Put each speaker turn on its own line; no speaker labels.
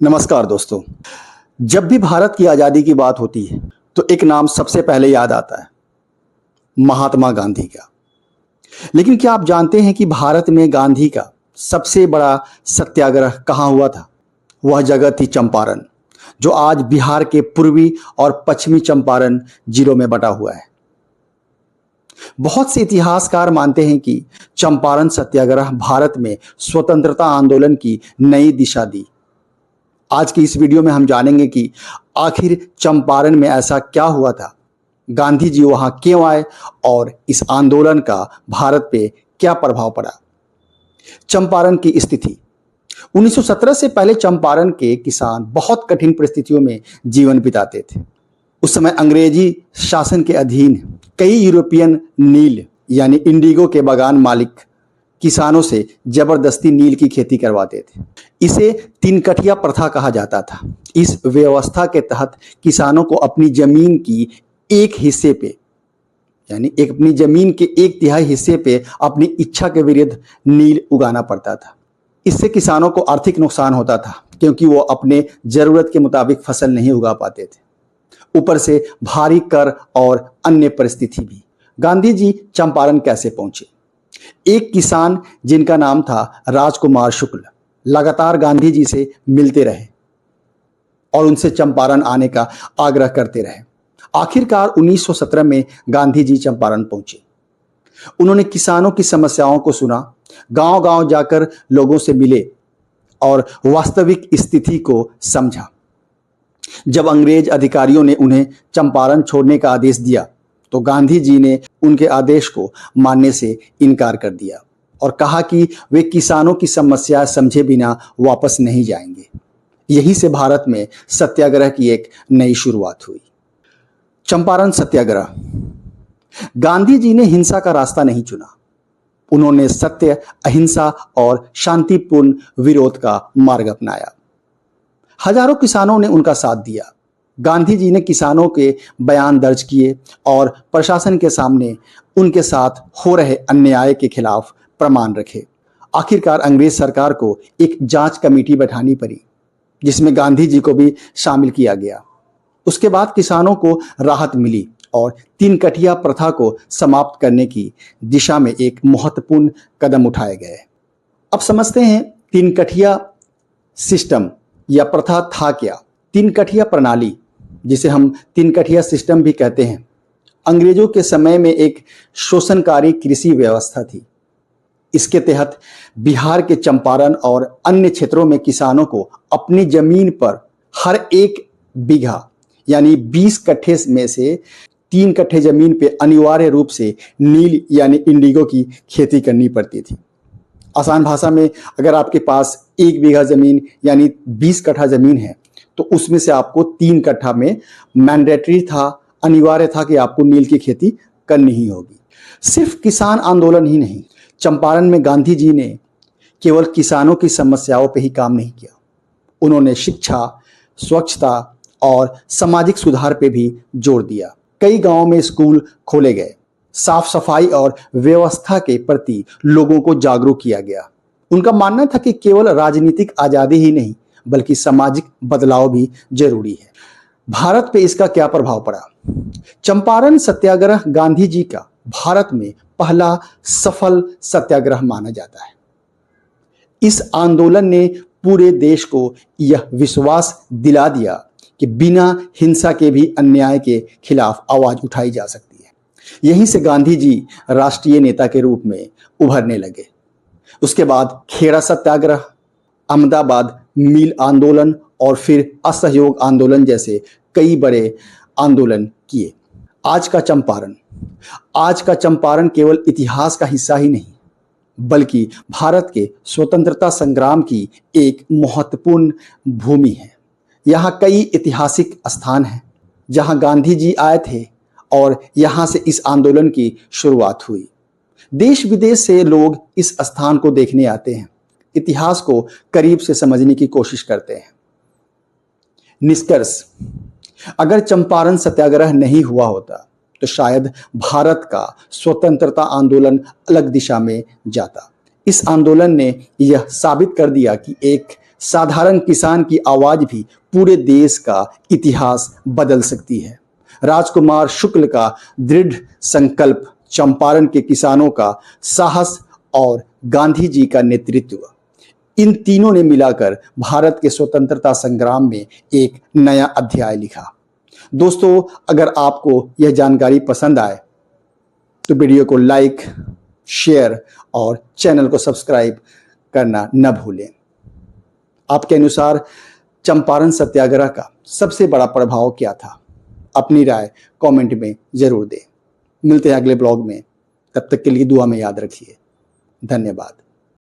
नमस्कार दोस्तों। जब भी भारत की आज़ादी की बात होती है तो एक नाम सबसे पहले याद आता है, महात्मा गांधी का। लेकिन क्या आप जानते हैं कि भारत में गांधी का सबसे बड़ा सत्याग्रह कहाँ हुआ था? वह जगह थी चंपारण, जो आज बिहार के पूर्वी और पश्चिमी चंपारण जिलों में बटा हुआ है। बहुत से इतिहासकार मानते हैं कि चंपारण सत्याग्रह भारत में स्वतंत्रता आंदोलन की नई दिशा दी। आज की इस वीडियो में हम जानेंगे कि आखिर चंपारण में ऐसा क्या हुआ था, गांधी जी वहां क्यों आए और इस आंदोलन का भारत पे क्या प्रभाव पड़ा। चंपारण की स्थिति 1917 से पहले चंपारण के किसान बहुत कठिन परिस्थितियों में जीवन बिताते थे। उस समय अंग्रेजी शासन के अधीन कई यूरोपियन नील यानी इंडिगो के बागान मालिक किसानों से जबरदस्ती नील की खेती करवाते थे। इसे तीन कठिया प्रथा कहा जाता था। इस व्यवस्था के तहत किसानों को अपनी जमीन की एक हिस्से पे यानी अपनी जमीन के 1/3 हिस्से पे अपनी इच्छा के विरुद्ध नील उगाना पड़ता था। इससे किसानों को आर्थिक नुकसान होता था क्योंकि वो अपने जरूरत के मुताबिक फसल नहीं उगा पाते थे। ऊपर से भारी कर और अन्य परिस्थिति भी। गांधी जी चंपारण कैसे पहुंचे? एक किसान जिनका नाम था राजकुमार शुक्ल लगातार गांधी जी से मिलते रहे और उनसे चंपारण आने का आग्रह करते रहे। आखिरकार 1917 में गांधी जी चंपारण पहुंचे। उन्होंने किसानों की समस्याओं को सुना, गांव-गांव जाकर लोगों से मिले और वास्तविक स्थिति को समझा। जब अंग्रेज अधिकारियों ने उन्हें चंपारण छोड़ने का आदेश दिया तो गांधी जी ने उनके आदेश को मानने से इनकार कर दिया और कहा कि वे किसानों की समस्या समझे बिना वापस नहीं जाएंगे। यहीं से भारत में सत्याग्रह की एक नई शुरुआत हुई। चंपारण सत्याग्रह। गांधी जी ने हिंसा का रास्ता नहीं चुना। उन्होंने सत्य, अहिंसा और शांतिपूर्ण विरोध का मार्ग अपनाया। हजारों किसानों ने उनका साथ दिया। गांधी जी ने किसानों के बयान दर्ज किए और प्रशासन के सामने उनके साथ हो रहे अन्याय के खिलाफ प्रमाण रखे। आखिरकार अंग्रेज सरकार को एक जांच कमेटी बैठानी पड़ी जिसमें गांधी जी को भी शामिल किया गया। उसके बाद किसानों को राहत मिली और तीन कठिया प्रथा को समाप्त करने की दिशा में एक महत्वपूर्ण कदम उठाए गए। अब समझते हैं तीन कठिया सिस्टम या प्रथा था क्या। तीन कठिया प्रणाली, जिसे हम तीन कठिया सिस्टम भी कहते हैं, अंग्रेजों के समय में एक शोषणकारी कृषि व्यवस्था थी। इसके तहत बिहार के चंपारण और अन्य क्षेत्रों में किसानों को अपनी जमीन पर हर 1 बीघा यानी 20 कट्ठे में से 3 कट्ठे जमीन पे अनिवार्य रूप से नील यानी इंडिगो की खेती करनी पड़ती थी। आसान भाषा में अगर आपके पास 1 बीघा जमीन यानी 20 कट्ठा जमीन है तो उसमें से आपको 3 कट्ठा में मैंडेटरी था, अनिवार्य था कि आपको नील की खेती करनी ही होगी। सिर्फ किसान आंदोलन ही नहीं, चंपारण में गांधी जी ने केवल किसानों की समस्याओं पे ही काम नहीं किया। उन्होंने शिक्षा, स्वच्छता और सामाजिक सुधार पे भी जोर दिया। कई गांवों में स्कूल खोले गए। साफ सफाई और व्यवस्था के प्रति लोगों को जागरूक किया गया। उनका मानना था कि केवल राजनीतिक आजादी ही नहीं बल्कि सामाजिक बदलाव भी जरूरी है। भारत पे इसका क्या प्रभाव पड़ा? चंपारण सत्याग्रह गांधी जी का भारत में पहला सफल सत्याग्रह माना जाता है। इस आंदोलन ने पूरे देश को यह विश्वास दिला दिया कि बिना हिंसा के भी अन्याय के खिलाफ आवाज उठाई जा सकती है। यहीं से गांधी जी राष्ट्रीय नेता के रूप में उभरने लगे। उसके बाद खेड़ा सत्याग्रह, अहमदाबाद मिल आंदोलन और फिर असहयोग आंदोलन जैसे कई बड़े आंदोलन किए। आज का चंपारण केवल इतिहास का हिस्सा ही नहीं बल्कि भारत के स्वतंत्रता संग्राम की एक महत्वपूर्ण भूमि है। यहाँ कई ऐतिहासिक स्थान हैं जहाँ गांधी जी आए थे और यहाँ से इस आंदोलन की शुरुआत हुई। देश विदेश से लोग इस स्थान को देखने आते हैं, इतिहास को करीब से समझने की कोशिश करते हैं। निष्कर्ष, अगर चंपारण सत्याग्रह नहीं हुआ होता तो शायद भारत का स्वतंत्रता आंदोलन अलग दिशा में जाता। इस आंदोलन ने यह साबित कर दिया कि एक साधारण किसान की आवाज भी पूरे देश का इतिहास बदल सकती है। राजकुमार शुक्ल का दृढ़ संकल्प, चंपारण के किसानों का साहस और गांधी जी का नेतृत्व, इन तीनों ने मिलाकर भारत के स्वतंत्रता संग्राम में एक नया अध्याय लिखा। दोस्तों, अगर आपको यह जानकारी पसंद आए तो वीडियो को लाइक, शेयर और चैनल को सब्सक्राइब करना न भूलें। आपके अनुसार चंपारण सत्याग्रह का सबसे बड़ा प्रभाव क्या था? अपनी राय कमेंट में जरूर दें। मिलते हैं अगले ब्लॉग में, तब तक के लिए दुआ में याद रखिए। धन्यवाद।